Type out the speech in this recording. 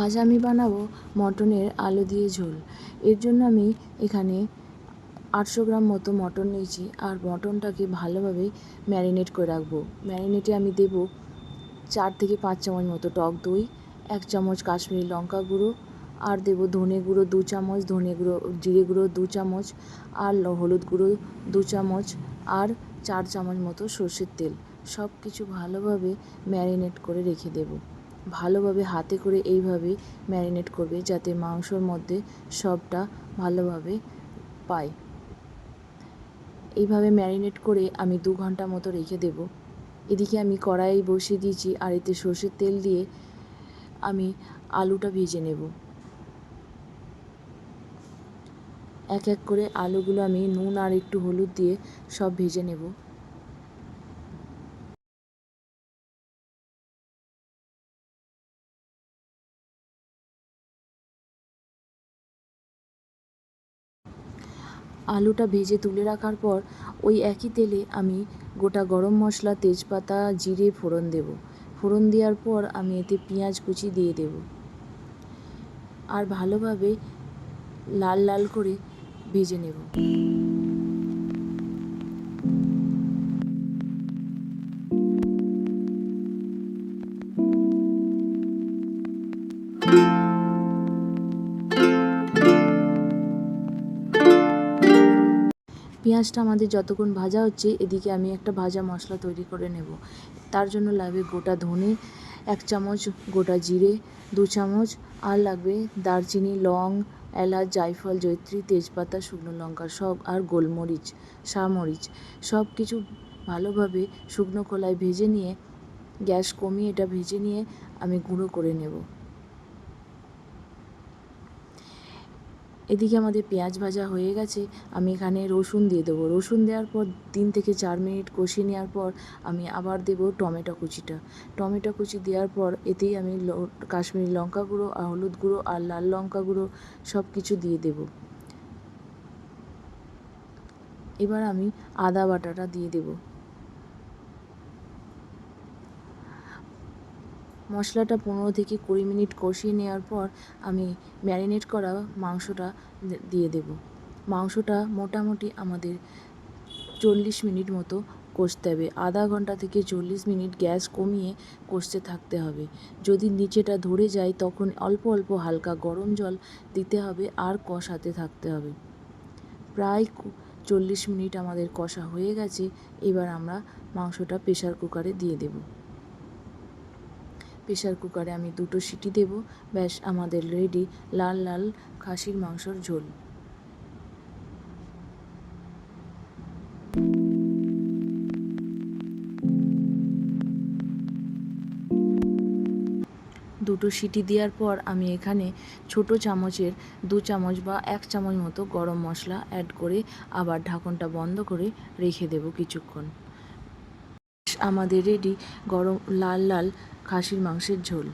আজ আমি বানাবো মটনের আলু দিয়ে ঝোল। এর জন্য আমি এখানে 800 গ্রাম মতো মটন নিয়েছি আর মটনটাকে ভালোভাবে ম্যারিনেট করে রাখবো। ম্যারিনেটে আমি দেবো 4 থেকে 5 চামচ মতো টক দই, 1 চামচ কাশ্মীরি লঙ্কা গুঁড়ো, আর দেবো ধনে গুঁড়ো 2 চামচ, ধনে গুঁড়ো জিরে গুঁড়ো 2 চামচ, আর হলুদ গুঁড়ো 2 চামচ, আর 4 চামচ মতো সর্ষের তেল। সব কিছু ভালোভাবে ম্যারিনেট করে রেখে দেবো। ভালোভাবে হাতে করে এইভাবে ম্যারিনেট করবে যাতে মাংসর মধ্যে সবটা ভালোভাবে পায়। এইভাবে ম্যারিনেট করে আমি 2 ঘন্টা মতো রেখে দেব। এদিকে আমি কড়াই বসিয়ে দিয়েছি আর এতে সর্ষের তেল দিয়ে আমি আলুটা ভেজে নেব। এক এক করে আলুগুলো আমি নুন আর একটু হলুদ দিয়ে সব ভেজে নেব। আলুটা ভেজে তুলে রাখার পর ওই একই তেলে আমি গোটা গরম মশলা, তেজপাতা, জিরে ফোড়ন দেব। ফোড়ন দেওয়ার পর আমি এতে পেঁয়াজ কুচি দিয়ে দেব আর ভালোভাবে লাল লাল করে ভেজে নেব। পেঁয়াজটা আমাদের যতক্ষণ ভাজা হচ্ছে এদিকে আমি একটা ভাজা মশলা তৈরি করে নেব। তার জন্য লাগবে গোটা ধনে 1 চামচ, গোটা জিরে 2 চামচ, আর লাগবে দারচিনি, লং, এলাচ, জায়ফল, জয়িত্রী, তেজপাতা, শুকনো লঙ্কা সব, আর গোলমরিচ, শামরিচ সব কিছু ভালোভাবে শুকনো খোলায় ভেজে নিয়ে গ্যাস কমিয়ে এটা ভেজে নিয়ে আমি গুঁড়ো করে নেব। এদিকে আমাদের পেঁয়াজ ভাজা হয়ে গেছে। আমি এখানে রসুন দিয়ে দেবো। রসুন দেওয়ার পর 3 থেকে 4 মিনিট কষিয়ে নেওয়ার পর আমি আবার দেবো টমেটো কুচিটা। টমেটো কুচি দেওয়ার পর এতেই আমি কাশ্মীরি লঙ্কা গুঁড়ো আর হলুদ গুঁড়ো আর লাল লঙ্কা গুঁড়ো সব কিছু দিয়ে দেব। এবার আমি আদা বাটাটা দিয়ে দেব। মশলাটা 15 থেকে 20 মিনিট কষিয়ে নেওয়ার পর আমি ম্যারিনেট করা মাংসটা দিয়ে দেব। মাংসটা মোটামুটি আমাদের 40 মিনিট মতো কষতে হবে। আধা ঘন্টা থেকে 40 মিনিট গ্যাস কমিয়ে কষতে থাকতে হবে। যদি নিচেটা ধরে যায় তখন অল্প অল্প হালকা গরম জল দিতে হবে আর কষাতে থাকতে হবে। প্রায় 40 মিনিট আমাদের কষা হয়ে গেছে। এবার আমরা মাংসটা প্রেসার কুকারে দিয়ে দেব। প্রেসার কুকারে আমি 2টো সিটি দেব। ব্যাস আমাদের রেডি লাল লাল খাসির মাংসর ঝোল। দুটো সিটি দেওয়ার পর আমি এখানে ছোটো চামচের 2 চামচ বা 1 চামচ মতো গরম মশলা অ্যাড করে আবার ঢাকনটা বন্ধ করে রেখে দেব কিছুক্ষণ। আমাদের রেডি গরম লাল লাল খাসির মাংসের ঝোল।